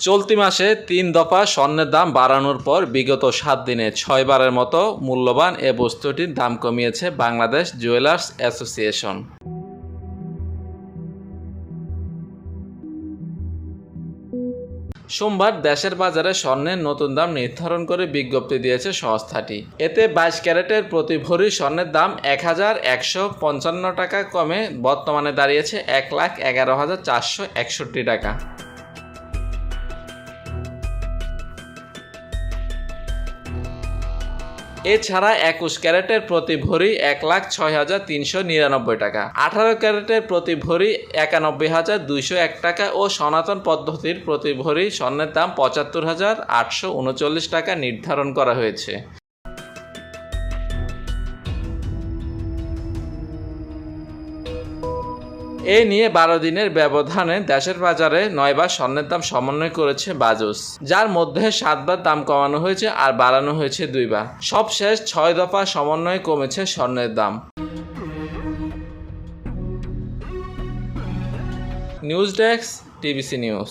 চলতি মাসে ৩ দফা স্বর্ণের দাম বাড়ানোর পর বিগত ৭ দিনে ৬ বারের মতো মূল্যবান এ বস্তুটির দাম কমিয়েছে বাংলাদেশ জুয়েলার্স অ্যাসোসিয়েশন। সোমবার দেশের বাজারে স্বর্ণের নতুন দাম নির্ধারণ করে বিজ্ঞপ্তি দিয়েছে সংস্থাটি। এতে ২২ ক্যারেটের প্রতি ভরি স্বর্ণের দাম ১,১৫৫ টাকা কমে বর্তমানে দাঁড়িয়েছে ১,১১,৪৬১ টাকা। এছাড়া ২১ ক্যারেটের প্রতি ভরি ১,০৬,৩৯৯ টাকা, ১৮ ক্যারেটের প্রতি ভরি ৯১,২০১ টাকা ও সনাতন পদ্ধতির প্রতি ভরি স্বর্ণের দাম ৭৫,৮৩৯ টাকা নির্ধারণ করা হয়েছে। এ নিয়ে ১২ দিনের ব্যবধানে দেশের বাজারে ৯ বার স্বর্ণের দাম সমন্বয় করেছে বাজুস, যার মধ্যে ৭ বার দাম কমানো হয়েছে আর বাড়ানো হয়েছে ২ বার। সবশেষ ৬ দফা সমন্বয়ে কমেছে স্বর্ণের দাম। News desk, TBC news.